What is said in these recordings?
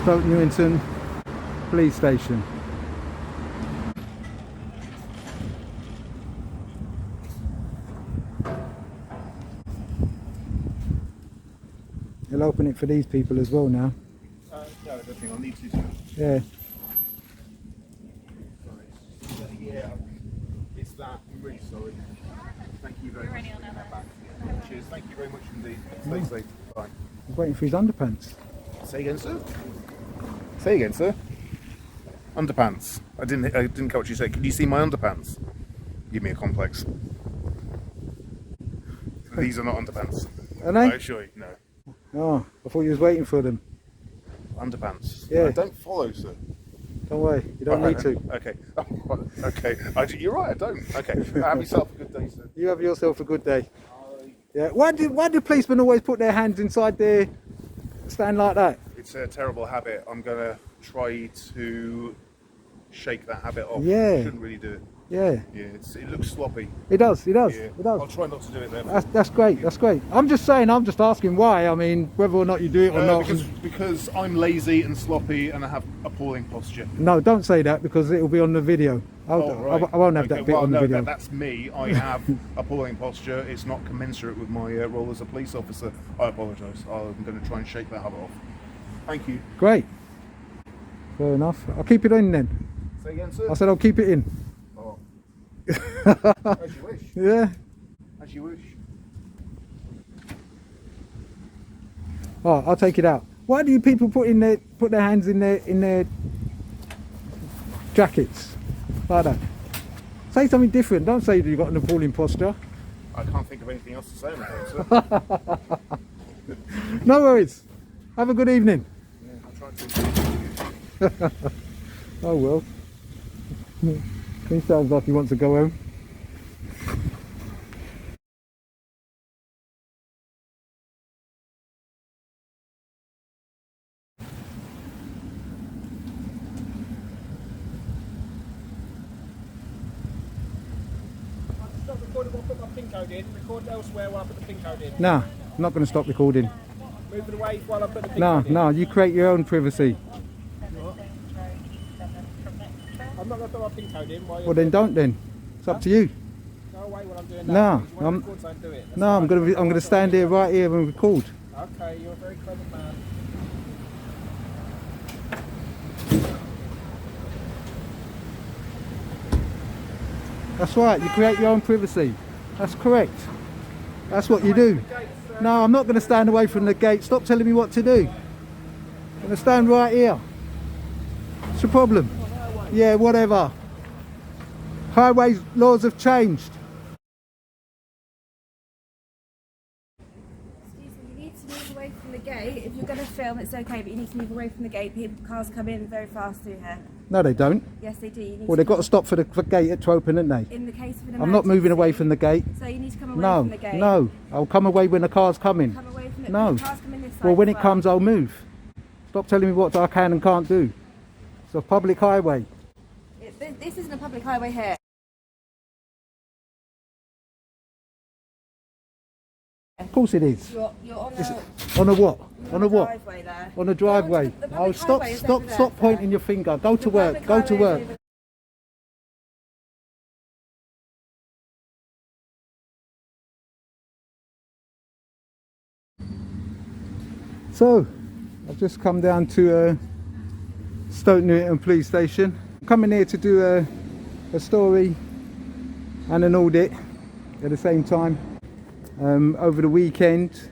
Stoke Newington Police Station. He'll open it for these people as well now. No, I don't think I'll need to. Yeah. Sorry. Yeah, it's that. I'm really sorry. Thank you very much. Cheers. Thank you very much indeed. Stay safe. Bye. He's waiting for his underpants. Say again, sir. Say again, sir. Underpants. I didn't catch what you said. Can you see my underpants? Give me a complex. These are not underpants. Are they? I assure you, no. Oh, I thought you was waiting for them. Underpants. Yeah. No, don't follow, sir. Don't worry, you don't need to. Okay. Okay. You're right. I don't. Okay. Have yourself a good day, sir. You have yourself a good day. Yeah. Why do policemen always put their hands inside their stand like that? It's a terrible habit. I'm gonna try to shake that habit off. Yeah. Shouldn't really do it. Yeah. Yeah. It looks sloppy. It does. Yeah. It does. I'll try not to do it then. That's great. That's great. I'm just saying. I'm just asking why. I mean, whether or not you do it or not. Because I'm lazy and sloppy and I have appalling posture. No, don't say that because it will be on the video. I won't have that bit on the video. That's me. I have appalling posture. It's not commensurate with my role as a police officer. I apologise. I'm going to try and shake that habit off. Thank you. Great. Fair enough. I'll keep it in then. Say again, sir. I said I'll keep it in. Oh. As you wish. Yeah. As you wish. Oh, I'll take it out. Why do you people put their hands in their jackets like that? Say something different. Don't say you've got an appalling posture. I can't think of anything else to say on that, sir. No worries. Have a good evening. Yeah, I'll try to. Oh well. He sounds like he wants to go home. Stop recording while I put my pin code in. Record elsewhere while I put the pin code in. Nah, I'm not going to stop recording. Move it away while I put the pin code in. No, you create your own privacy. I'm not going to put my pin code in while you're... Well then don't then. It's up to you. Go away when I'm doing that. No, Because when I record, don't do it. That's No, I'm going to stand here right here and record. Okay, you're a very clever man. That's right, you create your own privacy. That's correct. That's what you do. No, I'm not going to stand away from the gate. Stop telling me what to do. I'm going to stand right here. What's the problem? Yeah, whatever. Highway laws have changed. Excuse me, you need to move away from the gate. If you're going to film, it's okay, but you need to move away from the gate. Cars come in very fast through here. No, they don't. Yes, they do. You need Well, they've got to stop for the gate to open, haven't they? In the case of an I'm not moving away emergency. from the gate. So you need to come away No, from the gate. no. I'll come away when the car's coming. Come away from it. No. The cars come in this side Well, when as it comes, I'll move. Stop telling me what I can and can't do. It's a public highway. This isn't a public highway here. Of course it is. You're on On a what? you're On a what? driveway there. On a driveway. The public Oh, stop, highway is stop, over there, stop sir. pointing your finger. Go to The work. public Go to highway work. is over- So, I've just come down to Stoke Newington Police Station. I'm coming here to do a story and an audit at the same time. Over the weekend,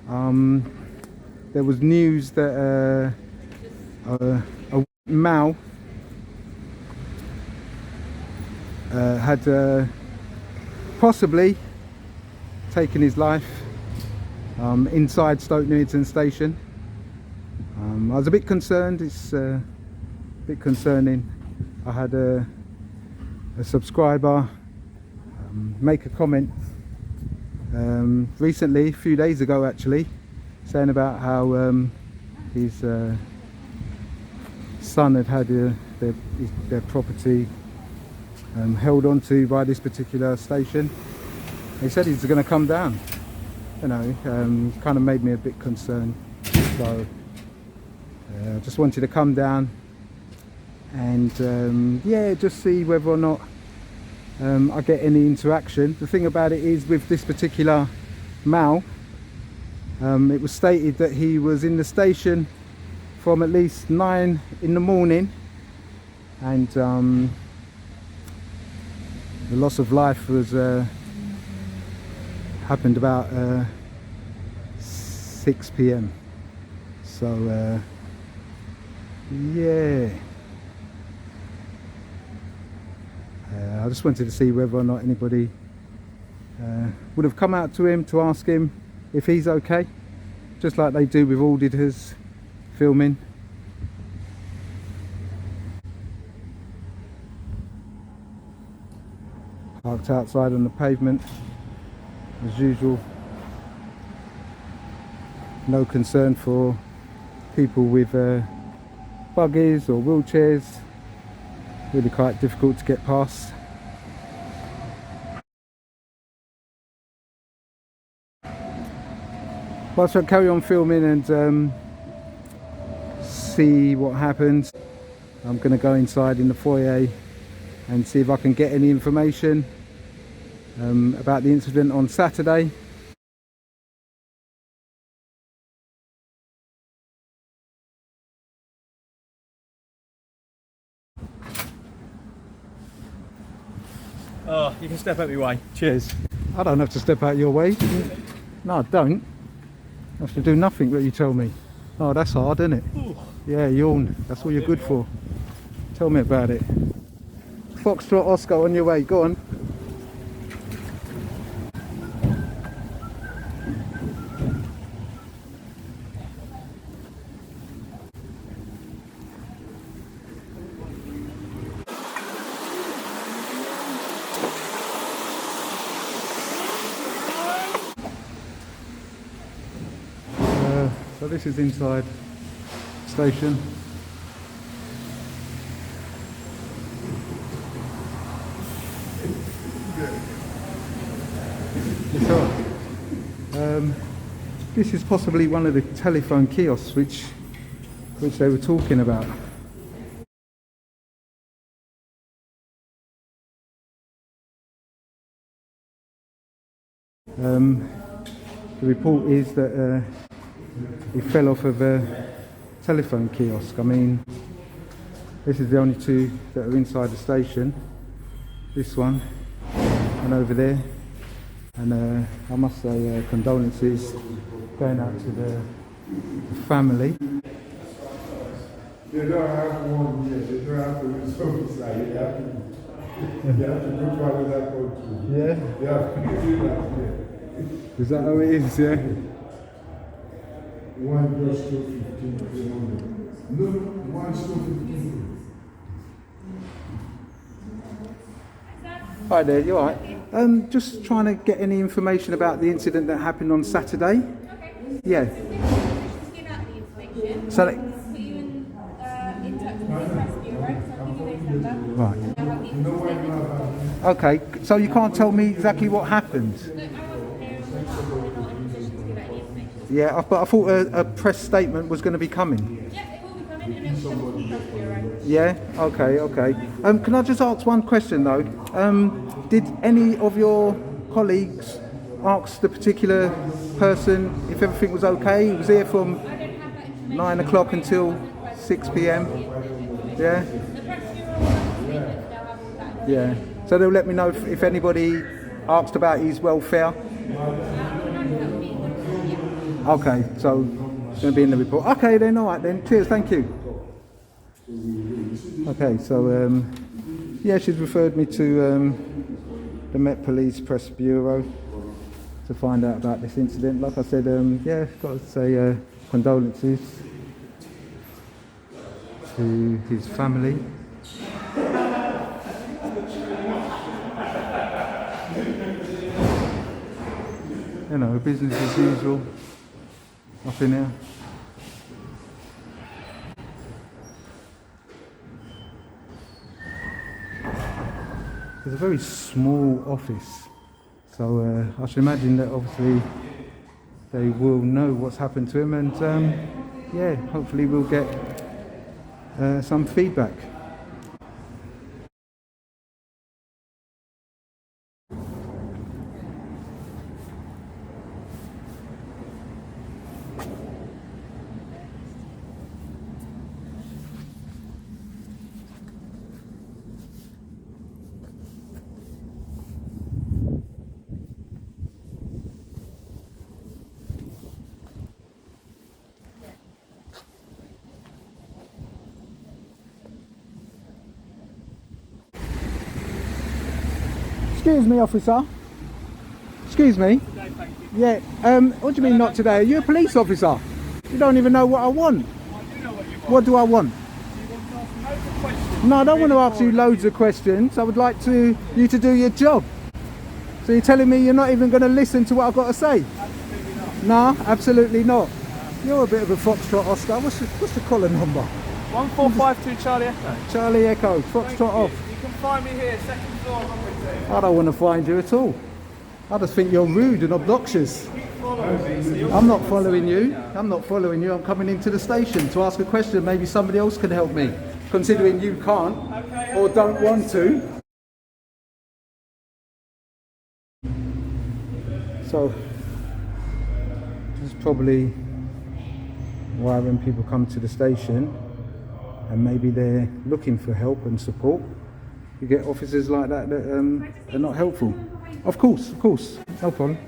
there was news that a male had possibly taken his life inside Stoke Newington Station. I was a bit concerned. It's a bit concerning. I had a subscriber make a comment recently, a few days ago actually, saying about how his son had their property held onto by this particular station. He said he's going to come down. You know, kind of made me a bit concerned. So I just wanted to come down and yeah, just see whether or not I get any interaction. The thing about it is, with this particular male, it was stated that he was in the station from at least 9 in the morning, and the loss of life was happened about 6 p.m. So yeah, I just wanted to see whether or not anybody would have come out to him to ask him if he's okay, just like they do with auditors filming. Parked outside on the pavement as usual. No concern for people with buggies or wheelchairs. Really quite difficult to get past. Whilst I carry on filming and see what happens, I'm going to go inside in the foyer and see if I can get any information about the incident on Saturday. Oh, you can step out my way. Cheers. I don't have to step out your way. No, I don't. I have to do nothing that you tell me. Oh, that's hard, isn't it? Ooh. Yeah, yawn. That's what you're good for. Tell me about it. Foxtrot Oscar, on your way. Go on. So this is inside station. So, this is possibly one of the telephone kiosks which they were talking about. The report is that he fell off of a telephone kiosk. I mean, this is the only two that are inside the station. This one and over there. And I must say condolences going out to the family. They don't have one here, they don't have to use homicide, they have to do part of that country. Yeah? They have to do that here. Is that how it is, yeah? One just 215, 300. No, one's 215. Hi there, you alright? Just trying to get any information about the incident that happened on Saturday. Okay. Yeah. Just give out the information. So, Put you in touch with the press bureau, so I'll give you those numbers. right. They'll have the information. Okay, so you can't tell me exactly what happened? Look, I wasn't there on the time, we're not in a position to give out any information. Yeah, but I thought a press statement was going to be coming. Yeah, it will be coming and it will come from the press bureau. Yeah, okay. Can I just ask one question though? Did any of your colleagues ask the particular person if everything was okay? He was here from I don't have that information. 9 o'clock until 6 p.m. Yeah? The press bureau will have the statements, they'll have all that. Yeah. So they'll let me know if anybody asked about his welfare. Okay, so it's going to be in the report. Okay then, alright then. Cheers, thank you. Okay, so yeah, she's referred me to the Met Police Press Bureau to find out about this incident. Like I said, yeah, got to say condolences to his family. You know, business as usual. Nothing here. It's a very small office, so I should imagine that obviously they will know what's happened to him, and yeah, hopefully we'll get some feedback. Excuse me, officer. Excuse me. Yeah, what do you mean not today? Are you a police officer? You don't even know what I want. What do I want? No, I don't want to ask you loads of questions. I would like you to do your job. So you're telling me you're not even going to listen to what I've got to say? No, absolutely not. You're a bit of a foxtrot, Oscar. What's the collar number? 1452 Charlie Echo. Charlie Echo, foxtrot off. You can find me here, second floor, number 2. I don't want to find you at all. I just think you're rude and obnoxious. I'm not following you. I'm not following you. I'm coming into the station to ask a question. Maybe somebody else can help me, considering you can't or don't want to. So, this is probably why when people come to the station and maybe they're looking for help and support, you get officers like that that are not helpful. Of course, no problem.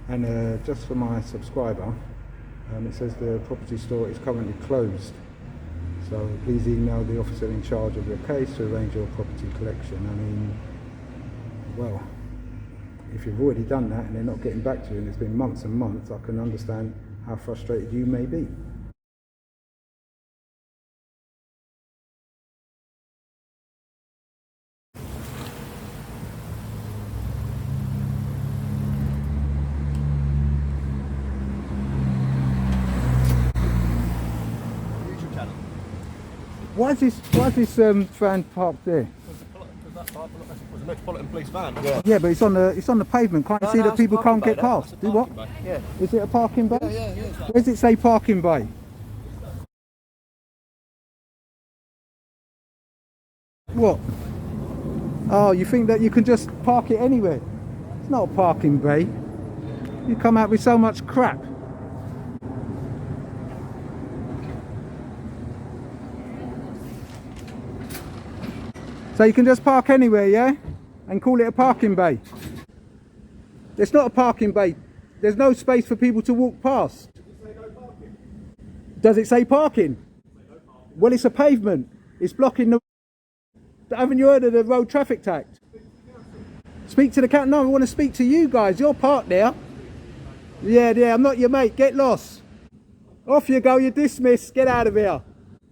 And just for my subscriber, it says the property store is currently closed. So please email the officer in charge of your case to arrange your property collection. I mean, well, if you've already done that and they're not getting back to you and it's been months and months, I can understand how frustrated you may be. Why is this van parked there? That's a Metropolitan Police van. Yeah, but it's on the pavement. Can't you see that people can't get past? Do what? Yeah. Is it a parking bay? Yeah. Where does it say parking bay? What? Oh, you think that you can just park it anywhere? It's not a parking bay. You come out with so much crap. So you can just park anywhere, yeah? And call it a parking bay. It's not a parking bay. There's no space for people to walk past. Does it say parking? Well, it's a pavement. It's blocking the... Haven't you heard of the Road Traffic Act? Speak to the cat. No, I want to speak to you guys. You're parked there. Yeah, I'm not your mate. Get lost. Off you go. You're dismissed. Get out of here.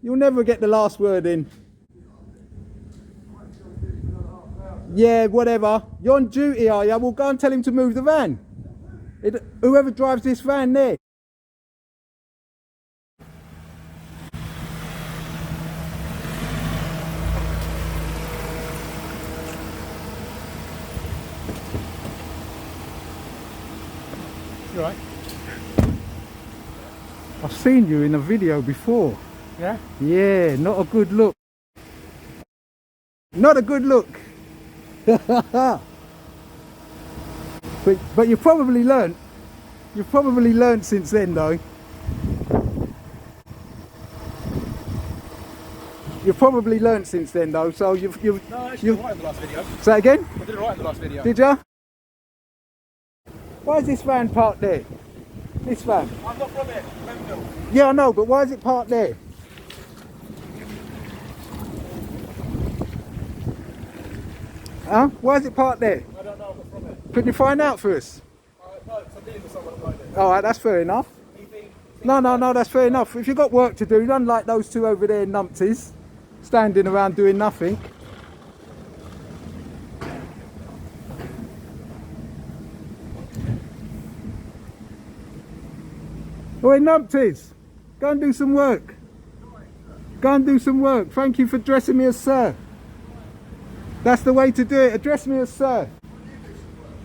You'll never get the last word in. Yeah, whatever. You're on duty, are you? Well, go and tell him to move the van. Whoever drives this van there. You alright? I've seen you in a video before. Yeah? Yeah, not a good look. Not a good look. but you've probably learnt. You've probably learnt since then, though. You've probably learnt since then, though. So you've No, actually, you did alright in the last video. Say again? I did alright in the last video. Did ya? Why is this van parked there? This van. I'm not from here. Grenville. Yeah, I know, but why is it parked there? Huh? Why is it parked there? I don't know. I'm not from here. Could you find out for us? No, I'm dealing with someone at the moment. Alright, that's fair enough. No, that's fair enough. If you've got work to do, unlike those two over there numpties, standing around doing nothing. Oi, numpties, go and do some work. Go and do some work. Thank you for addressing me as sir. That's the way to do it. Address me as sir.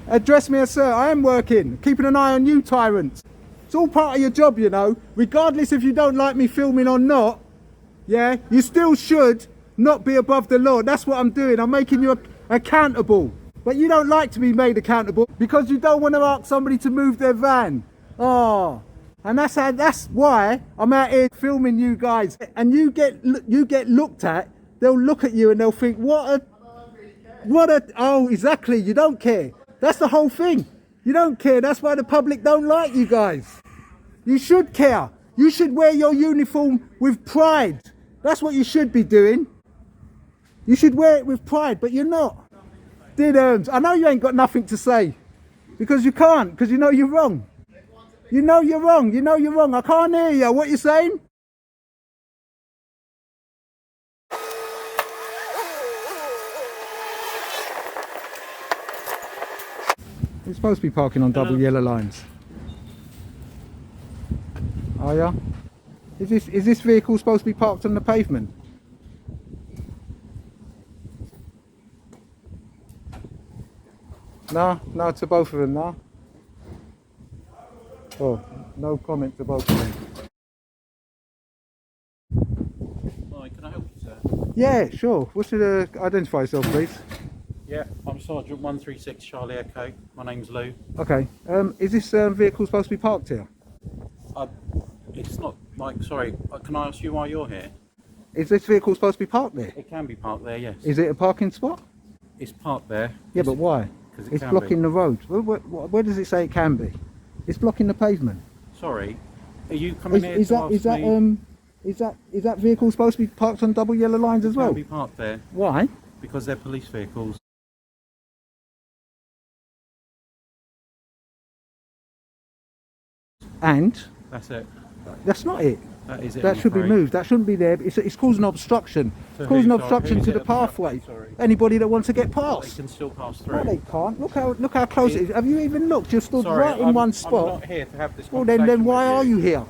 Address me as sir. I am working. Keeping an eye on you, tyrants. It's all part of your job, you know. Regardless if you don't like me filming or not, yeah, you still should not be above the law. That's what I'm doing. I'm making you accountable. But you don't like to be made accountable because you don't want to ask somebody to move their van. Oh, and that's why I'm out here filming you guys. And you get looked at. They'll look at you and they'll think, oh, exactly. You don't care. That's the whole thing. You don't care. That's why the public don't like you guys. You should care. You should wear your uniform with pride. That's what you should be doing. You should wear it with pride, but you're not. Did I know you ain't got nothing to say because you can't, because you know you're wrong. You know you're wrong. You know you're wrong. I can't hear you. What you saying? You're supposed to be parking on double yellow lines. Are ya? Is this vehicle supposed to be parked on the pavement? No, to both of them, no? Oh, no comment to both of them. Hi, can I help you, sir? Yeah, sure. What's your identify yourself, please? Yeah, I'm Sergeant 136 Charlie Echo. My name's Lou. Okay. Is this vehicle supposed to be parked here? It's not, like, sorry, can I ask you why you're here? Is this vehicle supposed to be parked there? It can be parked there, yes. Is it a parking spot? It's parked there. Yeah, but why? Because It's blocking the road. Where does it say it can be? It's blocking the pavement. Sorry, are you coming here to ask me? Is that vehicle supposed to be parked on double yellow lines as well? Can be parked there Why? because they're police vehicles. And That's it. that's not it. That is it. That I'm should be afraid. moved. That shouldn't be there. It's causing obstruction. To It's causing who? obstruction Who's to it the about? pathway. Sorry. Anybody that wants to get Well, they past. can still pass No, through. they can't. Look how close it is. Have you even looked? You're stood Sorry, right in one I'm spot. not here to have this Well, conversation then why are you here?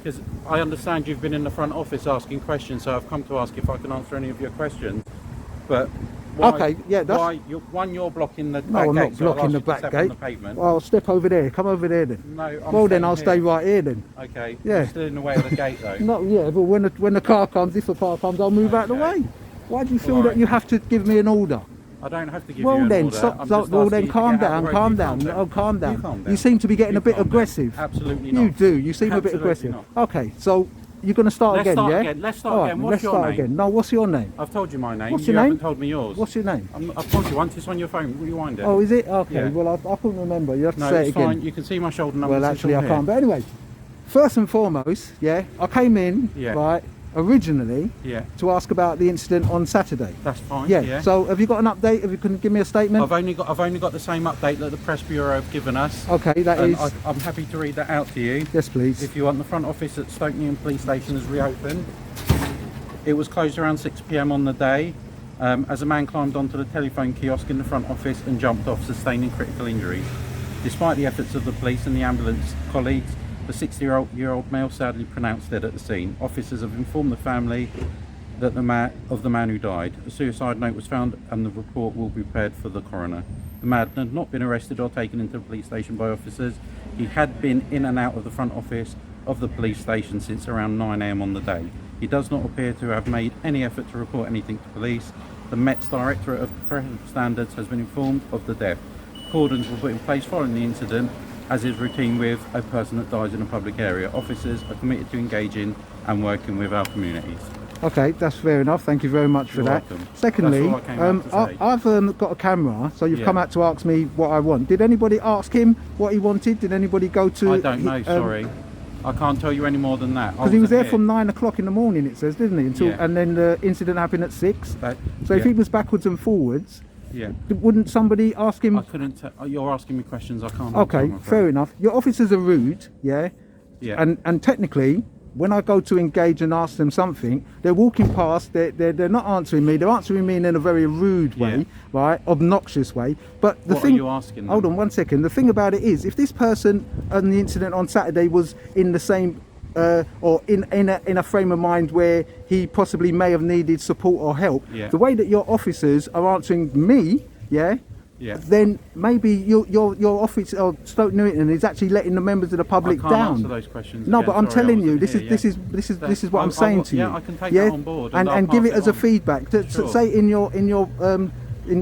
Because I understand you've been in the front office asking questions, so I've come to ask if I can answer any of your questions. But why, Okay, yeah, that's- why you're blocking the No, back I'm gate, not so I'll blocking ask the you to back step gate. on the pavement. Well, I'll step over there. Come over there then. No, I'm Well, then staying I'll here. stay right here then. Okay. Yeah. You're still in the way of the gate though. No, yeah, but when the car comes, if a car comes, I'll move out the Okay. way. Why do you feel All that right. you have to give me an order? I don't have to give Well you an then, order. stop. I'm Well just asking then, you to calm get out down. the road. Calm You down. Oh, calm down. You calm down. You seem to be getting You a bit calm down. aggressive. Absolutely You not. do. You seem a bit Absolutely aggressive. not. Okay, so you're going to start Let's again, start yeah? again. Let's start All right, again. What's let's your start name? again. No, what's your name? I've told you my name. What's you your name? haven't told me yours. What's your name? I've told you once. It's on your phone. Rewind it. Oh, is it? Okay. Yeah. Well, I couldn't remember. You have to No, say it it's again. fine. You can see my shoulder numbers. Well, it's actually, all I can't. here. But anyway, first and foremost, yeah, I came in Yeah. right originally Yeah, to ask about the incident on Saturday. that's fine. Yeah. Yeah. So, have you got an update? Have you can give me a statement? I've only got the same update that the press bureau have given us. Okay, that And is. I'm happy to read that out to you. Yes, please. If you want, the front office at Stoke Newington Police Station is reopened. It was closed around 6 p.m. on the day as a man climbed onto the telephone kiosk in the front office and jumped off, sustaining critical injuries. Despite the efforts of the police and the ambulance colleagues, the 60-year-old male sadly pronounced dead at the scene. Officers have informed the family that the man who died. A suicide note was found and the report will be prepared for the coroner. The man had not been arrested or taken into the police station by officers. He had been in and out of the front office of the police station since around 9 a.m. on the day. He does not appear to have made any effort to report anything to police. The Met's Directorate of Professional Standards has been informed of the death. Cordons were put in place following the incident, as is routine with a person that dies in a public area. Officers are committed to engaging and working with our communities. Okay, that's fair enough. Thank you very much for You're that. welcome. Secondly, That's all I came out to say. I've got a camera, so you've Yeah. come out to ask me what I want. Did anybody ask him what he wanted? Did anybody go to? I don't know, sorry. I can't tell you any more than that. Because he was there here. from 9 o'clock in the morning, it says, didn't he? Until, Yeah. and then the incident happened at 6. So if yeah. he was backwards and forwards, Yeah. wouldn't somebody ask him? I couldn't you're asking me questions I can't answer, Okay, I'm afraid. fair enough. Your officers are rude, yeah? Yeah. And technically, when I go to engage and ask them something, they're walking past, they're not answering me, they're answering me in a very rude way, Yeah. right? Obnoxious way. But the What thing, are you asking them? hold on 1 second. The thing about it is, if this person and the incident on Saturday was in the same or in a frame of mind where he possibly may have needed support or help, Yeah. the way that your officers are answering me, yeah, Yeah. then maybe your office or Stoke Newington is actually letting the members of the public I can't down. answer those questions. No, again. but I'm Sorry, I telling you, wasn't this here, is what I'm saying to you. Yeah, I can take that on board. and I'll give pass it as a on. feedback. Sure. Say in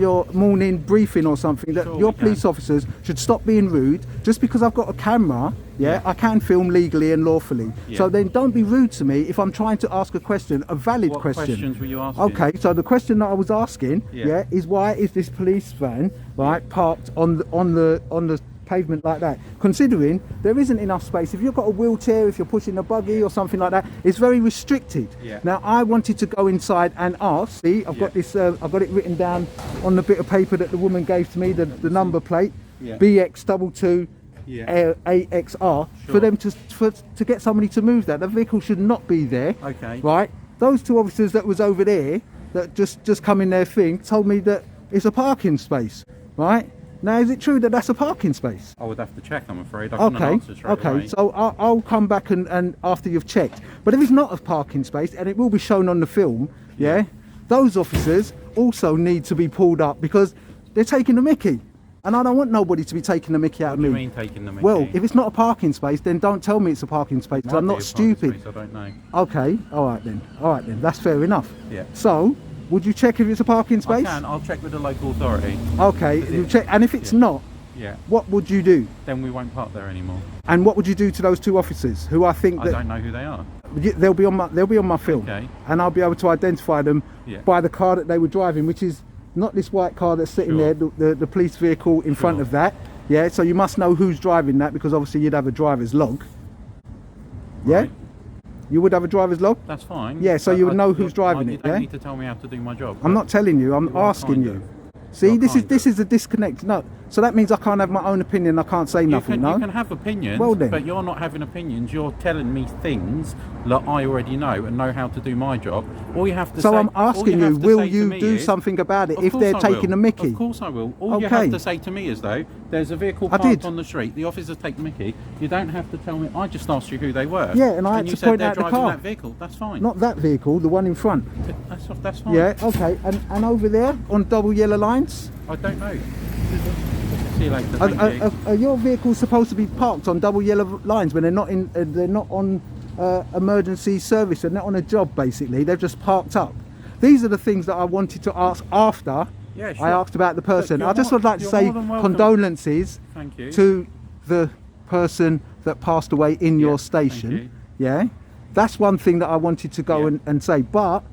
your morning briefing or something that Sure, your we police can. officers should stop being rude. Just because I've got a camera, Yeah. I can film legally and lawfully. Yeah. So then don't be rude to me if I'm trying to ask a question, a valid What question. questions were you asking? Okay, so the question that I was asking, Yeah. is why is this police van parked on the pavement like that? Considering there isn't enough space. If you've got a wheelchair, if you're pushing a buggy or something like that, it's very restricted. Yeah. Now I wanted to go inside and ask. See, I've got this. I've got it written down on the bit of paper that the woman gave to me. The number plate, Yeah. BX22. Yeah. AXR for Sure. them to get somebody to move that. The vehicle should not be there. Okay. Right. Those two officers that was over there that just come in their thing told me that it's a parking space. Right. Now, is it true that that's a parking space? I would have to check, I'm afraid. I couldn't Okay, answer straight okay. away. So I'll come back and after you've checked. But if it's not a parking space, and it will be shown on the film, those officers also need to be pulled up because they're taking the mickey. And I don't want nobody to be taking the mickey out What of do me. you mean taking the mickey? Well, if it's not a parking space, then don't tell me it's a parking space because Might I'm be not a parking stupid. space, I don't know. Okay, all right then, that's fair enough. Yeah. So, would you check if it's a parking space? I can. I'll check with the local authority. Okay, you check, and if it's not, Yeah. what would you do? Then we won't park there anymore. And what would you do to those two officers who I think I that don't know who they are. they'll be on my film, Okay. and I'll be able to identify them Yeah. by the car that they were driving, which is not this white car that's sitting Sure. there, the police vehicle in front Sure. of that. Yeah, so you must know who's driving that because obviously you'd have a driver's log. Yeah, Right. you would have a driver's log. That's fine. Yeah, so But you would know who's driving you it, don't yeah? need to tell me how to do my job. I'm not telling you. I'm You are asking kind you. of. See, You are this kind is a disconnect. No, so that means I can't have my own opinion. I can't say nothing. You No. can have opinions, Well then. but you're not having opinions. You're telling me things that I already know and know how to do my job. All you have to So say. I'm all asking you, have to will say to you me do is- something about it Of if course they're I taking will. the mickey? Of course I will. All you Okay. have to say to me is though, there's a vehicle I parked did. on the street. The officers take the mickey. You don't have to tell me. I just asked you who they were. Yeah, and I had you to said point they're out the driving car. that vehicle. That's fine. Not that vehicle, the one in front. That's fine. Yeah, okay. And over there on double yellow lines, I don't know. See you later. are, Thank you. are your vehicles supposed to be parked on double yellow lines when they're not in? They're not on emergency service. They're not on a job. Basically, they're just parked up. These are the things that I wanted to ask after Yeah, sure. I asked about the person. Look, I just you're would like to more- say you're more than welcome. condolences Thank you. to the person that passed away in Yeah, your thank station. you. Yeah, that's one thing that I wanted to go Yeah. and say. But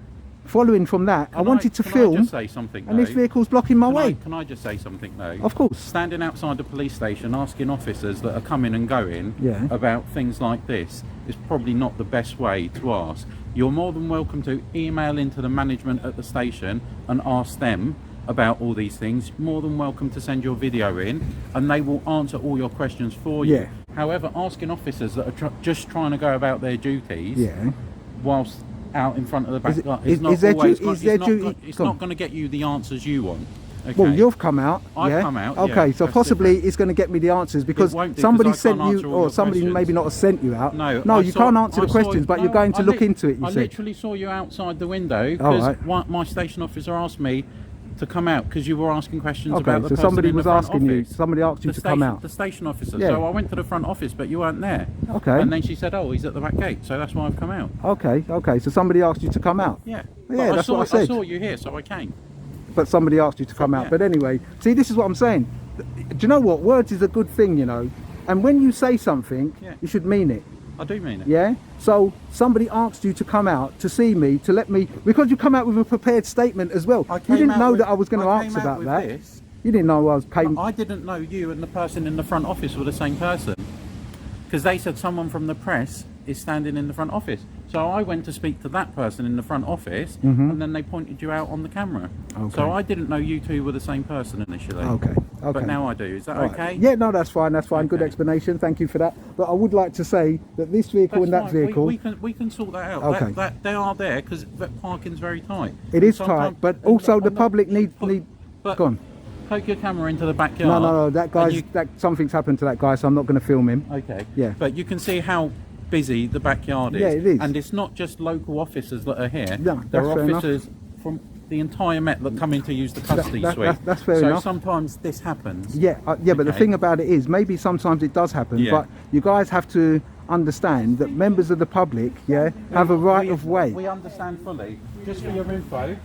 following from that, I wanted to can film, I just say something, and this though? vehicle's blocking my way. Can I just say something though? Of course. Standing outside the police station asking officers that are coming and going Yeah. about things like this is probably not the best way to ask. You're more than welcome to email into the management at the station and ask them about all these things. More than welcome to send your video in and they will answer all your questions for you. Yeah. However, asking officers that are just trying to go about their duties Yeah. whilst out in front of the back Is it- line, is- it's not is their always du- is their duty- it's go on. not going to get you the answers you want. Okay. Well, you've come out. I've yeah? come out, Okay, yeah, so that's possibly different. it's going to get me the answers because won't do, somebody 'cause I sent can't you, answer all or your somebody questions. maybe not have sent you out. No, you can't answer the questions, but you're going to look into it. You I said. literally saw you outside the window All because right. my station officer asked me to come out because you were asking questions Okay, about the so person somebody in the was front asking you. office. Somebody asked you The to come station- out. The station officer. Yeah. So I went to the front office, but you weren't there. Okay. And then she said, "Oh, he's at the back gate," so that's why I've come out. Okay. So somebody asked you to come out. Yeah. Yeah, But that's saw, what I said. saw you here, so I came. But somebody asked you to come out. Yeah. But anyway, see, this is what I'm saying. Do you know what? Words is a good thing, you know. And when you say something, Yeah. you should mean it. I do mean it. Yeah. So somebody asked you to come out to see me, to let me, because you come out with a prepared statement as well. I You came didn't out know with- that I was going to I came ask out about with that. this. You didn't know I was paying. I didn't know you and the person in the front office were the same person because they said someone from the press is standing in the front office. So I went to speak to that person in the front office and then they pointed you out on the camera. Okay. So I didn't know you two were the same person initially. Okay. But now I do. Is that All right. okay? Yeah, no, that's fine. That's fine. Good Okay. explanation. Thank you for that. But I would like to say that this vehicle and that That's fine. vehicle, We can sort that out. Okay. That they are there because parking's very tight. it is Sometimes- tight, but and also the I'm not- public need. But Go on. Poke your camera into the backyard. No. That and guy's. you- Something's happened to that guy, so I'm not going to film him. Okay. Yeah. But you can see how busy the backyard is. Yeah, it is. And it's not just local officers that are here. No, there that's are fair enough. officers from the entire Met that come in to use the custody suite. That's fair so enough. sometimes this happens. Yeah, yeah, but the Okay. thing about it is, maybe sometimes it does happen, Yeah. but you guys have to understand that members of the public, yeah, have a right of way. We understand fully. Just for your info,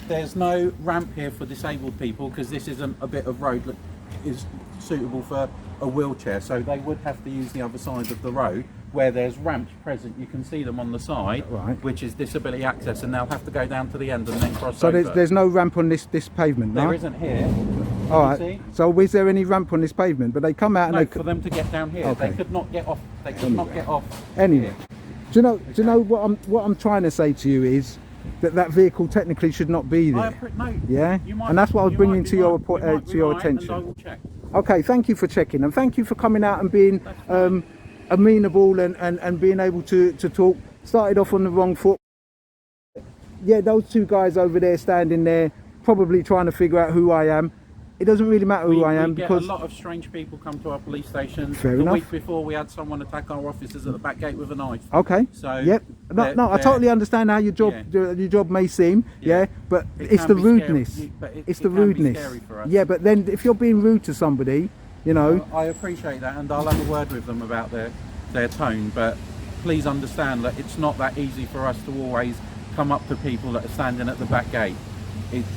there's no ramp here for disabled people because this isn't a bit of road that is suitable for a wheelchair. So they would have to use the other side of the road where there's ramps present. You can see them on the side, Right. which is disability access, and they'll have to go down to the end and then cross So over. there's no ramp on this pavement, no? There isn't here. All You right. see? So is there any ramp on this pavement? But they come out and No, they for them to get down here, Okay. they could not get off. They could not get off. anyway. here. Do you know what I'm trying to say to you is that vehicle technically should not be there. No. Yeah? You might And that's what I was you bringing might to be your right, po- you might to be your right, attention. And I will check. Okay, thank you for checking and thank you for coming out and being amenable and being able to talk. Started off on the wrong foot. Yeah, those two guys over there standing there probably trying to figure out who I am. It doesn't really matter who I am we get because a lot of strange people come to our police stations. Fair the enough. week before we had someone attack our officers at the back gate with a knife. okay. So Yep. No, I they're- totally understand how your job Yeah. your job may seem. Yeah, but It it's can the be scary, rudeness. but It's it the can be rudeness. scary for us. Yeah, but then if you're being rude to somebody, you know, I appreciate that, and I'll have a word with them about their tone. But please understand that it's not that easy for us to always come up to people that are standing at the back gate,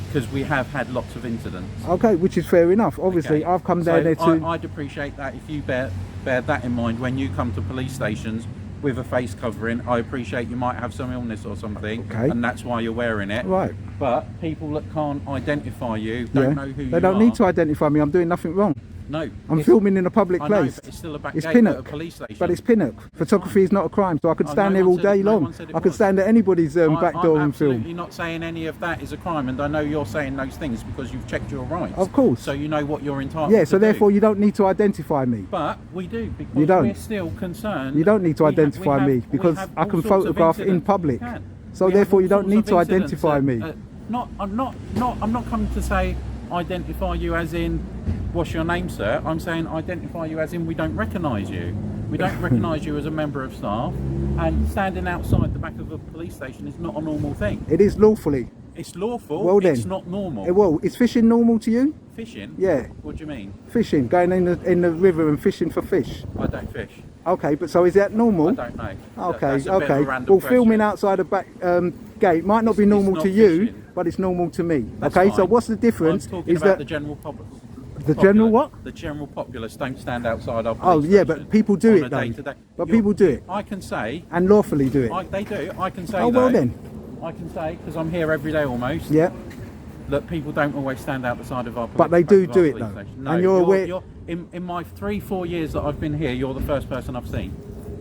because we have had lots of incidents. okay, which is fair enough. Obviously, Okay. I've come So down there to. I'd appreciate that if you bear that in mind when you come to police stations with a face covering. I appreciate you might have some illness or something, Okay. and that's why you're wearing it. Right. But people that can't identify you don't know who you They don't are. need to identify me. I'm doing nothing wrong. No. I'm It's- filming in a public I know, place. but it's still a back It's gate at a Pinnock, police station. but it's Pinnock. Photography is not a crime, so I could Oh, stand no there one all said- day no long. one said it I could was. stand at anybody's back door I'm and film. absolutely not saying any of that is a crime, and I know you're saying those things because you've checked your rights. Of course. So you know what you're entitled Yeah, to so do. therefore you don't need to identify me. But we do, because You don't. we're still concerned. You don't need to We have- identify we me have- we because have I all can sorts of photograph in incidents. public. You can. So We have therefore all you don't sorts need of to incidents identify that- me. I'm not coming to say identify you as in what's your name, sir. I'm saying identify you as in we don't recognise you. We don't recognise you as a member of staff, and standing outside the back of a police station is not a normal thing. It is lawfully. It's lawful. Well then. It's not normal. Well, is fishing normal to you? Fishing? Yeah. What do you mean? Fishing, going in the river and fishing for fish. I don't fish. Okay, but so is that normal? I don't know. Okay, That's a bit of a okay. random Well, filming question. outside a back gate might not be It's normal not to you, fishing. but it's normal to me. That's okay, so fine. what's the difference? I'm talking Is about that the general public. the general what? The general populace don't stand outside our Oh police yeah, station but people do on it a though. day-to-day. But You're- people do it I can say, and lawfully do it. they do. I can say. Oh well though, then. I can say because I'm here every day almost. Yeah. That people don't always stand out the side of our. But they back do of our do it, police though. station. No, And you're aware- in my 3-4 years that I've been here, you're the first person I've seen.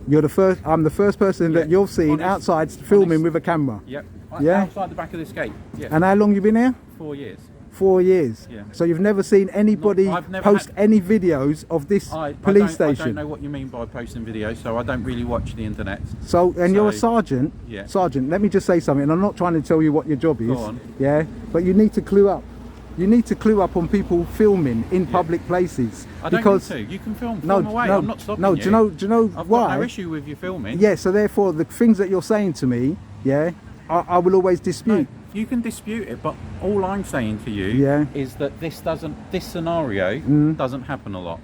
You're the first. I'm the first person that Yeah. you've seen Honest- outside filming honest. with a camera. Yep. Yeah? Outside the back of this gate. Yeah. And how long you been here? 4 years. 4 years. Yeah. So you've never seen anybody I've never post had- any videos of this I police don't station. know what you mean by posting videos, so I don't really watch the internet. So, and you're a So- sergeant. Yeah. Sergeant, let me just say something. And I'm not trying to tell you what your job is. Go on. Yeah. But you need to clue up. You need to clue up on people filming in public places. I don't because need to. You can film no, away. no, I'm not stopping no. you. Do you know I've why? got no issue with you filming. Yeah. So therefore, the things that you're saying to me, yeah, I will always No, dispute. you can dispute it, but all I'm saying to you Yeah. is that this scenario doesn't happen a lot.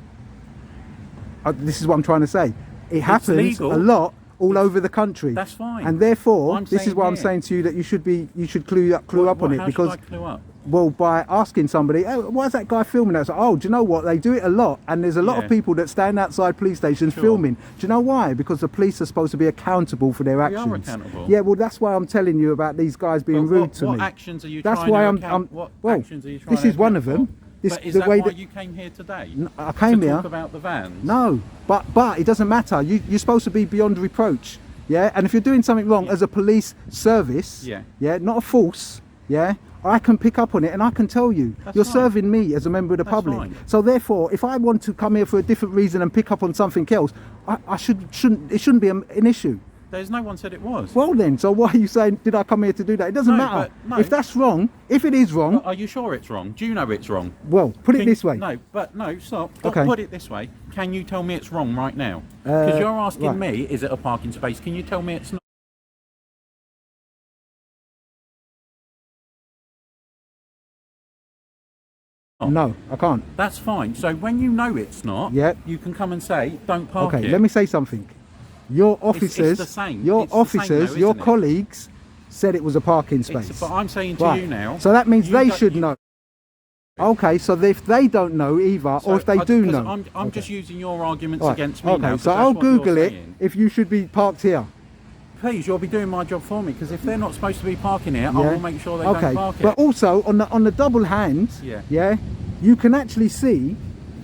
This is what I'm trying to say. It happens legal. a lot all over the country. That's fine. And therefore, I'm this is saying what I'm here- saying to you, that you should clue up on it, How because should I clue up? well, by asking somebody, oh, why is that guy filming that? It's like, oh, do you know what? They do it a lot, and there's a lot Yeah. of people that stand outside police stations Sure. filming. Do you know why? Because the police are supposed to be accountable for their We are actions. accountable. Yeah, well, that's why I'm telling you about these guys being But rude to what me. actions are you That's trying why to I'm. account? What well, actions are you trying this to is one account of them. for? This, But is the that way why that you came here today? I came to here. talk about the vans? No, but it doesn't matter. You're supposed to be beyond reproach. Yeah, and if you're doing something wrong as a police service, Yeah. not a force, yeah, I can pick up on it and I can tell you. That's You're fine. serving me as a member of the That's public. fine. So therefore, if I want to come here for a different reason and pick up on something else, it shouldn't be an issue. There's no one said it was. Well then, so why are you saying, did I come here to do that? It doesn't No, matter. but no. If that's wrong, if it is wrong, Are you sure it's wrong? Do you know it's wrong? well, put it Can- this way. No, stop. Okay. Put it this way. Can you tell me it's wrong right now? Because you're asking right. me, is it a parking space? Can you tell me it's not? No, I can't. That's fine. So when you know it's not, Yep. you can come and say, don't park Okay, it. let me say something. Your officers, the same. your It's the same officers, though, your isn't it? colleagues said it was a parking space. But I'm saying to Right. you now. So that means you they don't- should you- know. Okay, so if they don't know either, So or if they do 'cause know. I'm Okay. just using your arguments Right, against me okay, now. 'cause so that's I'll what you're Google it saying. if you should be parked here. Please, you'll be doing my job for me, because if they're not supposed to be parking here, Yeah. I will make sure they Okay, don't park it. but also on the double hand, Yeah. you can actually see,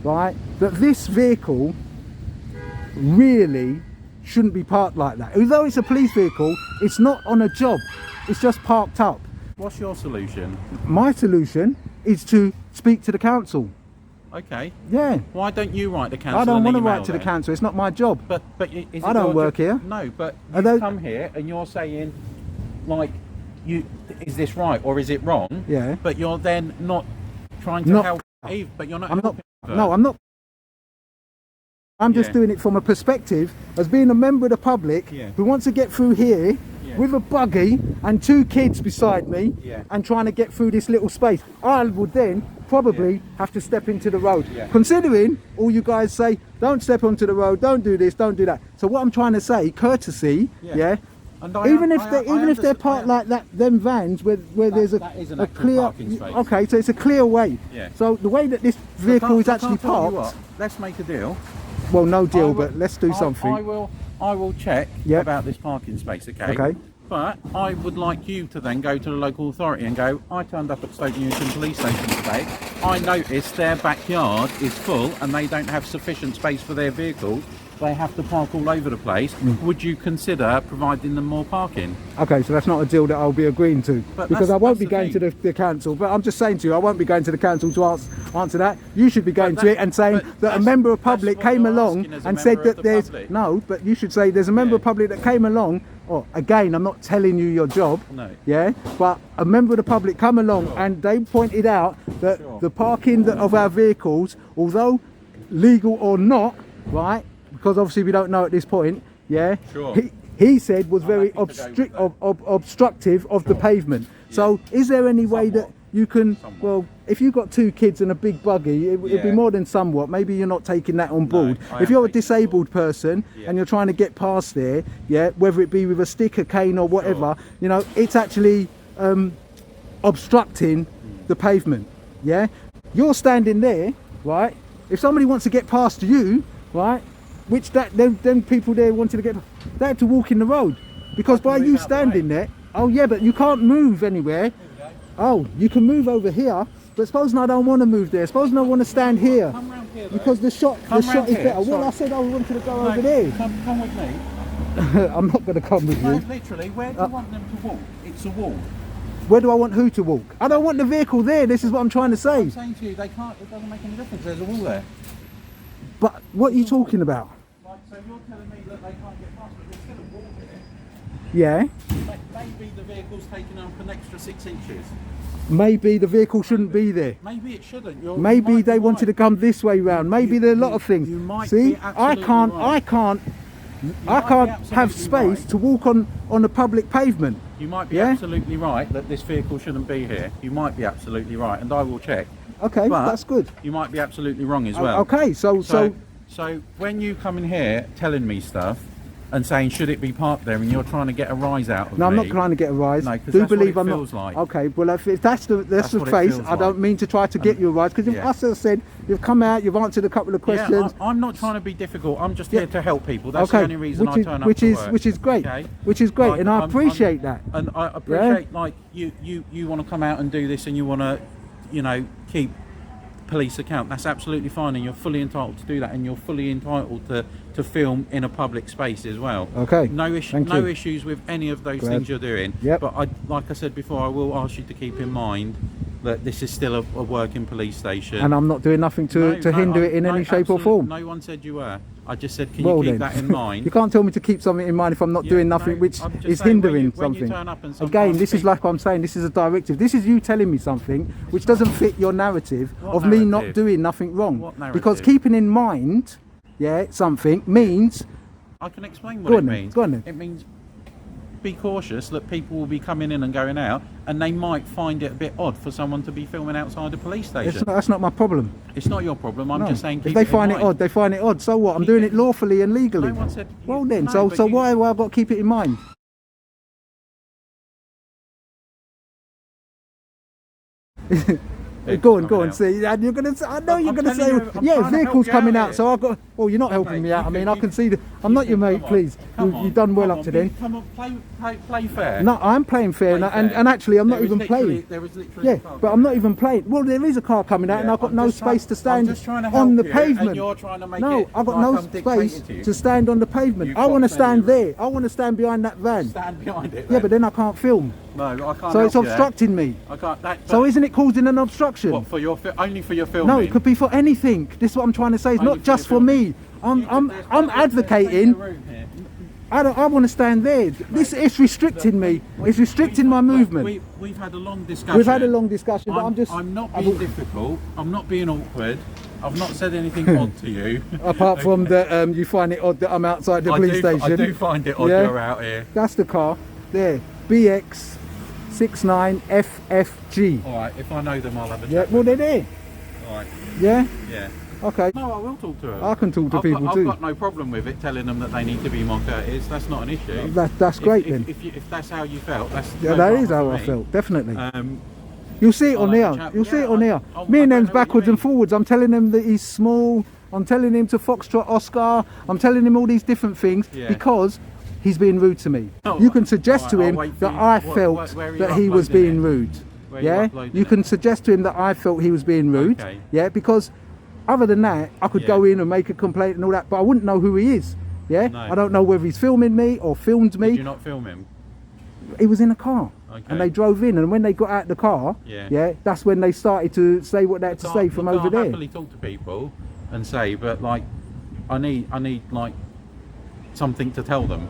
right, that this vehicle really shouldn't be parked like that. Although it's a police vehicle, it's not on a job. It's just parked up. What's your solution? My solution is to speak to the council. Okay. Yeah. Why don't you write the council? I don't an want to email write to the then? council. It's not my job. But is it I don't your work job? here. No, but I you don't- come here and you're saying, like, is this right or is it wrong? Yeah. But you're then not trying to Not- help Eve. But you're not. I'm not. helping her. No, I'm not. I'm just Yeah. doing it from a perspective as being a member of the public Yeah. who wants to get through here Yeah. with a buggy and 2 kids beside me Yeah. and trying to get through this little space. I would then probably have to step into the road. Yeah. Considering all you guys say, don't step onto the road, don't do this, don't do that. So what I'm trying to say, courtesy, yeah. And I Even un- if I- they I even if they're understand- parked like that, them vans where there's that is an a actual clear parking space. okay, so it's a clear way. Yeah. So the way that this So vehicle can't- is so actually can't tell you parked, what, let's make a deal. well, no I deal, will- but let's do something. I will check Yep. about this parking space, okay? Okay. But I would like you to then go to the local authority and go, I turned up at Stoke Newington Police Station today. I noticed their backyard is full and they don't have sufficient space for their vehicles. They have to park all over the place. Would you consider providing them more parking? Okay, so that's not a deal that I'll be agreeing to, But because I that's- won't be that's the going to thing. the council. But I'm just saying to you, I won't be going to the council to answer that. You should be going to it and saying but that a that's- member of that's public what came you're along asking as a and member said of that the there's public. no. But you should say there's a member Yeah. of public that came along. Or again, I'm not telling you your job. No. Yeah, but a member of the public come along and they pointed out that Sure. the parking of our vehicles, although legal or not, right? Because obviously we don't know at this point. Yeah. Sure. He said was very happy to go with that. obstructive of the pavement. So is there any way that you can, well, if you've got 2 kids and a big buggy, it'd be Yeah. more than somewhat. Maybe you're not taking that on board. I If am you're a taking it on disabled person Yeah. and you're trying to get past there, yeah, whether it be with a stick, a cane or whatever, you know, it's actually obstructing the pavement. Yeah, you're standing there, right? If somebody wants to get past you, right, which them people there wanted to get, they have to walk in the road, because by move you out the standing there, oh yeah, but you can't move anywhere. Oh, you can move over here, but supposing I don't want to move there, supposing I want to stand here, Come round here, though. because the shot Come is round here, better. Well, sorry. I said I wanted to go No, over there. Come with me. I'm not going to come with No, you. literally, where do you want them to walk? It's a wall. Where do I want who to walk? I don't want the vehicle there. This is what I'm trying to say. I'm saying to you, they can't, it doesn't make any difference. There's a wall there. But what are you talking about? Like, so you're telling me that they can't get past, but there's still a wall here. Yeah. Maybe the vehicle's taking up an extra 6 inches. Maybe the vehicle shouldn't be there. Maybe it shouldn't. Maybe they wanted to come this way round. Maybe there are a lot of things. you might See, be I absolutely can't right. I might can't be have absolutely space right. to walk on a public pavement. You might be Yeah? absolutely right that this vehicle shouldn't be here. You might be absolutely right, and I will check. Okay, But that's good. You might be absolutely wrong as well. Okay, so So when you come in here telling me stuff and saying should it be parked there, and you're trying to get a rise out of no, I'm me, not trying to get a rise. No, 'cause Do that's what believe it I'm feels not. like. Okay, well if that's the That's what it face, feels I don't like. mean to try to get you a rise, because yeah. as I said, you've come out, you've answered a couple of questions. Yeah, I'm not trying to be difficult. I'm just Yeah. here to help people. That's Okay, the only reason I turn up which to is work. which is great, Okay? which is great, Like, and I I'm- appreciate that. And I appreciate like you want to come out and do this, and you want to, you know, keep police account. That's absolutely fine, and you're fully entitled to do that, and you're fully entitled to film in a public space as well. Okay, No thank no you. issues with any of those Glad. things you're doing. Yep. But like I said before, I will ask you to keep in mind that this is still a working police station. And I'm not doing nothing to No, hinder it in no, any shape or absolute- form. No one said you were. I just said, can Well you keep then. that in mind? You can't tell me to keep something in mind if I'm not Yeah, doing nothing no, which I'm just is saying hindering when you something. turn up and some Again, can't this is speak- like what I'm saying, this is a directive. This is you telling me something which doesn't fit your narrative What of me not narrative? doing nothing wrong. What Because narrative? keeping in mind, yeah, something means, I can explain Go what on it then, means. go on then. It means be cautious that people will be coming in and going out, and they might find it a bit odd for someone to be filming outside a police station. That's not my problem. It's not your problem. I'm No. just saying. If Keep they it in find it mind. odd, they find it odd. So what? I'm doing it lawfully and legally. No one said. Well then, no, so but why have I got to keep it in mind? Go on, coming out. see, and you're gonna. I know I'm you're gonna say, telling you, I'm yeah, trying to vehicles help you coming out out. So I've got. Well, you're not helping Okay, me out. I you mean, can- I can see that. I'm not your mate, Come on. please. Come on, You've done well come up to on, then. Come on, play fair. No, I'm playing fair, Play and fair. actually, I'm not There is even literally- playing. There is literally Yeah, a car but I'm not even playing. Well, there is a car coming out, and Yeah, I've got I'm no just space to stand I'm just trying to on help the you, pavement. And you're trying to make No, it I've got like no I'm dictating space to you. to stand on the pavement. You've I got want to stand plenty of there. I want to stand behind that van. Stand behind it. Yeah, but then I can't film. no, I can't. So help it's you there. obstructing me. I can't. So isn't it causing an obstruction? what for your only for your filming? No, it could be for anything. This is what I'm trying to say. It's Only not for just your for filming. me. I'm advocating. I want to stand there. This is restricting me. It's restricting my movement. We've had a long discussion. We've had a long discussion, but I'm not being difficult. I'm not being awkward. I've not said anything odd to you. Apart from that, you find it odd that I'm outside the police station. I do find it odd Yeah. you're out here. That's the car. There. BX69FFG. All right, if I know them, I'll have a Yeah. chat. Well, they're there. All right. Yeah. Yeah. Okay. No, I will talk to them. I can talk to people I've too. got no problem with it, telling them that they need to be more courteous. That's not an issue. That's great then. If that's how you felt, that's Yeah, no that drama is how for I me. felt. Definitely. You'll see it on there. You'll see it on there. Me and them's backwards and forwards. I'm telling him that he's small. I'm telling him to Foxtrot Oscar. I'm telling him all these different things Yeah. because he's being rude to me. Oh, You can suggest to alright, him I'll wait for that you. I What- felt where are you that he was uploading being it? rude. Where are you Yeah. uploading You it? can suggest to him that I felt he was being rude. Okay. Yeah. Because other than that, I could Yeah. go in and make a complaint and all that, but I wouldn't know who he is. Yeah. No. I don't know whether he's filming me or filmed me. Did you not film him? He was in a car. Okay. And they drove in, and when they got out the car, Yeah. that's when they started to say what they had to say from over I'll there. happily talk to people and say, but like, I need like something to tell them.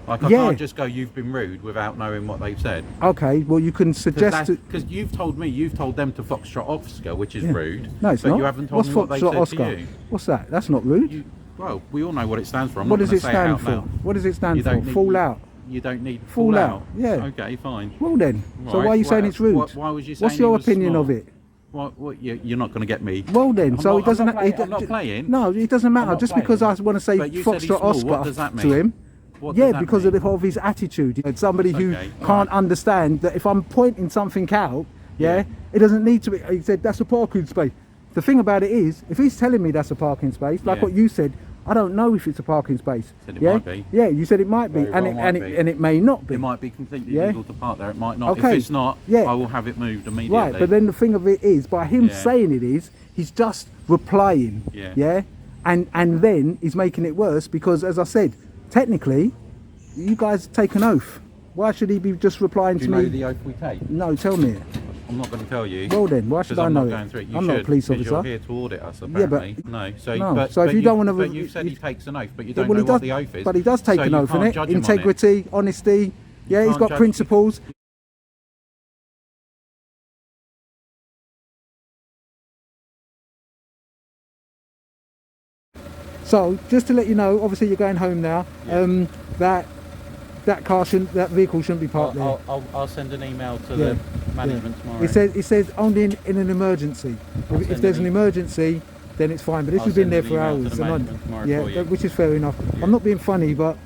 Like I Yeah. can't just go, you've been rude without knowing what they've said. Okay, well you can suggest to. Because you've told them to Foxtrot Oscar, which is Yeah. rude. No, it's but not. you haven't told What's me what they Foxtrot said Oscar? to you. What's that? That's not rude. Well, we all know what it stands for. I'm What not does gonna it say stand out for? loud. What does it stand You for? don't need- Fall out. You don't need Fall out, yeah. Okay, fine. Well then, so Right, why are you saying what- it's rude? why was you saying What's your he was opinion small? of it? What you're not going to get me. Well then, I'm so not- it doesn't. I'm not playing. No, it doesn't matter. not Just because I playing. want to say But you said he's Foxtrot small, Oscar what does that to mean? him. What Yeah, does that because mean? of his attitude. It's somebody who Okay, can't alright. understand that if I'm pointing something out, Yeah. it doesn't need to be. He said that's a parking space. The thing about it is, if he's telling me that's a parking space, like Yeah. what you said, I don't know if it's a parking space. Said it yeah, might be. yeah, you said it might be, Very and well it might and be. it and it may not be. It might be completely Yeah. legal to park there. It might not. Okay, If it's not, yeah. I will have it moved immediately. Right, but then the thing of it is, by him Yeah. saying it is, he's just replying. Yeah. And then he's making it worse because, as I said, technically, you guys take an oath. Why should he be just replying Do to you know me? the oath we take? No, tell me it. I'm not going to tell you. Well then, why should Because I I'm know not going through it? it. You I'm not a should, police 'cause officer. You're here to audit us, Yeah, but- apparently. No, so No, but, so if but you don't wanna- but you've said you- he takes an oath, but you Yeah, don't well, know he does, what the oath is. but he does take so an you oath, can't innit? judge him on it. Integrity, honesty. Yeah, he's can't got judge- principles. So, just to let you know, obviously you're going home now. Yeah. That vehicle shouldn't be parked there. I'll send an email to Yeah, the management tomorrow. It says only in an emergency. If send there's an an emergency, then it's fine. But this I'll has been send there an for email to hours. the and management tomorrow yeah, for you. which is fair enough. Yeah. I'm not being funny, but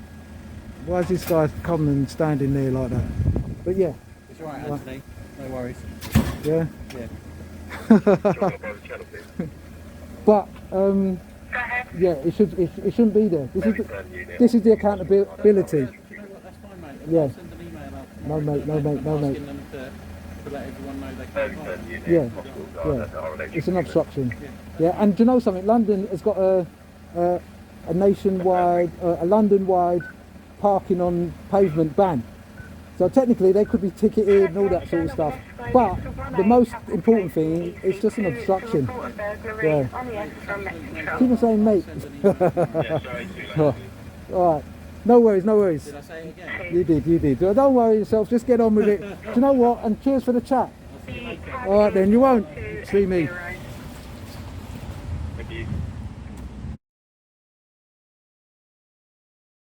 why is this guy coming and standing there like that? But yeah, It's all right, Anthony. No worries. yeah. Yeah. But yeah, it shouldn't be there. This is the accountability. You know what? That's fine, mate. Yeah. I'll send an email out No tomorrow mate, no mate, no mate. asking them to let everyone know they can't park. Yeah, it's an obstruction. Yeah, and do you know something? London has got a nationwide, a London-wide parking on pavement ban. So technically they could be ticketed and all that sort of stuff. But the most important thing is just an obstruction. Yeah. Keep on saying mate. All right. No worries, no worries. Did I say it again? You did. Don't worry yourself, just get on with it. Do you know what? And cheers for the chat. All right then, you won't see me.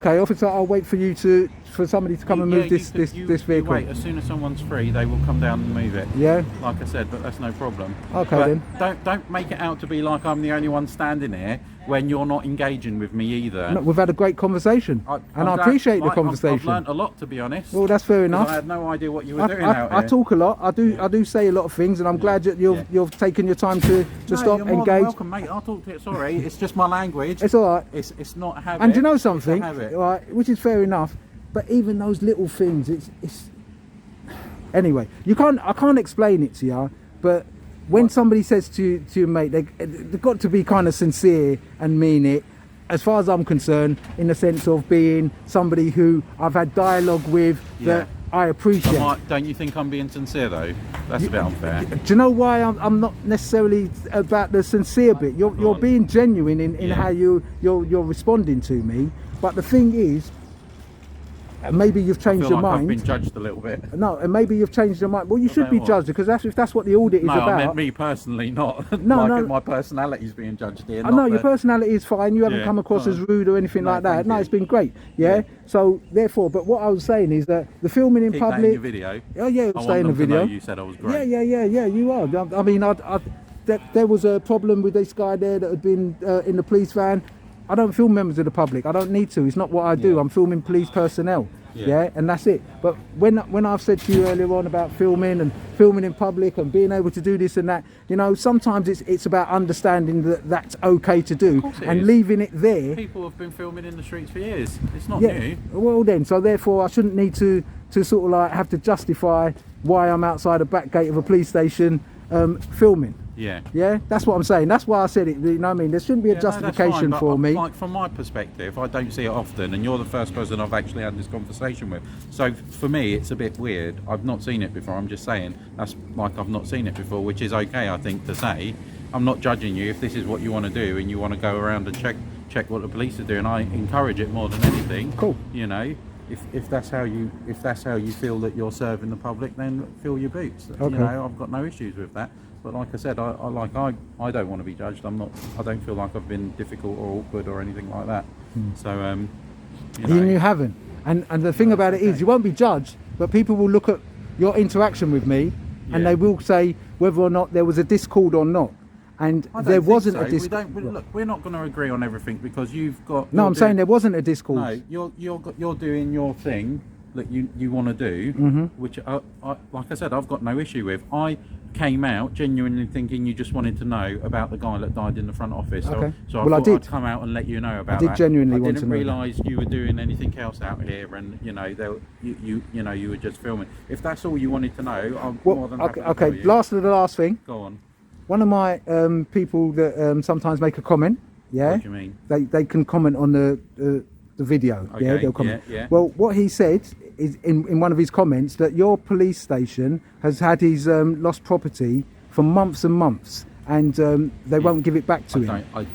Okay, officer, I'll wait for you for somebody to come and move this vehicle. Wait, as soon as someone's free, they will come down and move it. Yeah. Like I said, but that's no problem. Okay, but then. Don't make it out to be like I'm the only one standing here when you're not engaging with me either. No, we've had a great conversation, I appreciate the conversation. I've learnt a lot, to be honest. Well, that's fair enough. I had no idea what you were doing out here. I talk a lot. I do say a lot of things, and I'm glad that you've taken your time to stop, you're more engage. than welcome, mate. I'll talk to it. Sorry, it's just my language. It's all right. It's not a habit. And do you know something? It's a right, which is fair enough. But even those little things, it's anyway. I can't explain it to you. But when somebody says to you, mate, they've got to be kind of sincere and mean it. As far as I'm concerned, in the sense of being somebody who I've had dialogue with that I appreciate. Don't you think I'm being sincere though? That's a bit unfair. Do you know why I'm not necessarily about the sincere bit? You're being genuine in how you're responding to me. But the thing is, maybe you've changed your mind. I've been judged a little bit. No, and maybe you've changed your mind. Well, you should be judged, because if that's what the audit is about. No, I meant me personally, not my personality's being judged here. I know your personality is fine. You haven't come across as rude or anything like that. No, it's been great. Yeah. So therefore, but what I was saying is that the filming in public. That in your video. Oh yeah, it'll stay in the video. You said I was great. Yeah. You are. I mean, there was a problem with this guy there that had been in the police van. I don't film members of the public. I don't need to. It's not what I do. I'm filming police personnel. Yeah, and that's it. But when I've said to you earlier on about filming in public and being able to do this and that, you know, sometimes it's about understanding that that's okay to do and leaving it there. People have been filming in the streets for years. It's not new. Well then, so therefore I shouldn't need to sort of like have to justify why I'm outside the back gate of a police station filming. Yeah, that's what I'm saying. That's why I said it. You know what I mean? There shouldn't be a justification for me. Like, from my perspective, I don't see it often, and you're the first person I've actually had this conversation with. So for me, it's a bit weird. I've not seen it before. I'm just saying that's like I've not seen it before, which is okay, I think, to say. I'm not judging you if this is what you want to do and you want to go around and check what the police are doing. I encourage it more than anything. Cool. You know. If that's how you feel that you're serving the public, then fill your boots. Okay. You know, I've got no issues with that. But like I said, I don't want to be judged. I don't feel like I've been difficult or awkward or anything like that. So you haven't. And the thing about it is, you won't be judged, but people will look at your interaction with me, and they will say whether or not there was a discord or not. And there wasn't a discord. Look, we're not going to agree on everything because you've got. No, I'm saying there wasn't a discord. No, you're doing your thing that you want to do, which like I said, I've got no issue with. I came out genuinely thinking you just wanted to know about the guy that died in the front office. Okay. So well, I I did. I'd come out and let you know about that. I did genuinely want to know. I didn't realise you were doing anything else out here, and you know, you were just filming. If that's all you wanted to know, I'm more than happy to tell you. Last thing. Go on. One of my people that sometimes make a comment. Yeah. What do you mean? They can comment on the video. Okay. Yeah, they'll comment. Yeah. Well, what he said is in one of his comments that your police station has had his lost property for months and months, and they won't give it back to him.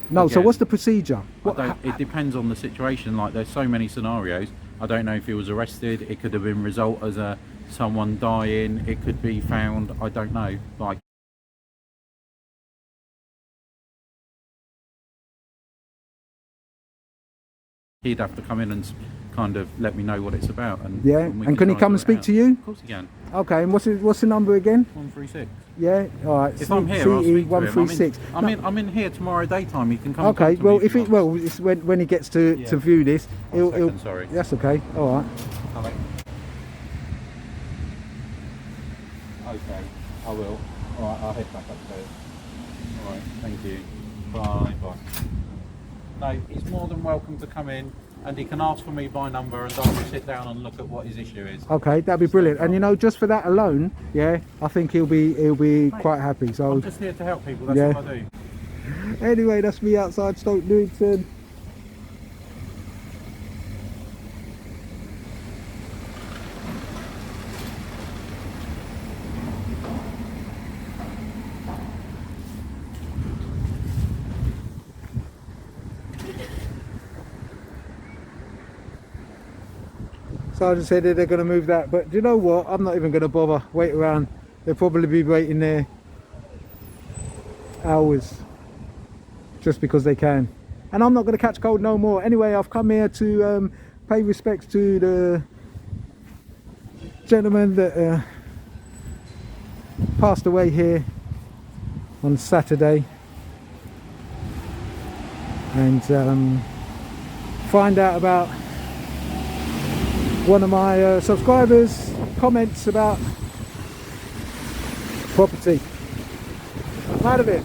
No. So what's the procedure? It depends on the situation. Like, there's so many scenarios. I don't know if he was arrested. It could have been result as someone dying. It could be found. I don't know. Like. He'd have to come in and kind of let me know what it's about. And and can he come and speak to you? Of course he can. Okay, and what's the number again? 136. Yeah, all right. If I'm here, I'll speak to 136. him. I'm in here tomorrow daytime. You can come. Okay, well, it's when he gets to view this, he'll. Sorry. That's okay. All right. Hello. Okay, I will. All right, I'll head back upstairs. All right, thank you. Bye. No, he's more than welcome to come in, and he can ask for me by number, and I will sit down and look at what his issue is. Okay, that'd be brilliant. And you know, just for that alone, I think he'll be quite happy. So I'm just here to help people. That's what I do. Anyway, that's me outside Stoke Newington. Sergeant said that they're going to move that, but do you know what? I'm not even going to bother. Wait around. They'll probably be waiting there hours just because they can. and I'm not going to catch cold no more. Anyway, I've come here to pay respects to the gentleman that passed away here on Saturday, and find out about one of my subscribers' comments about property. I'm out of it.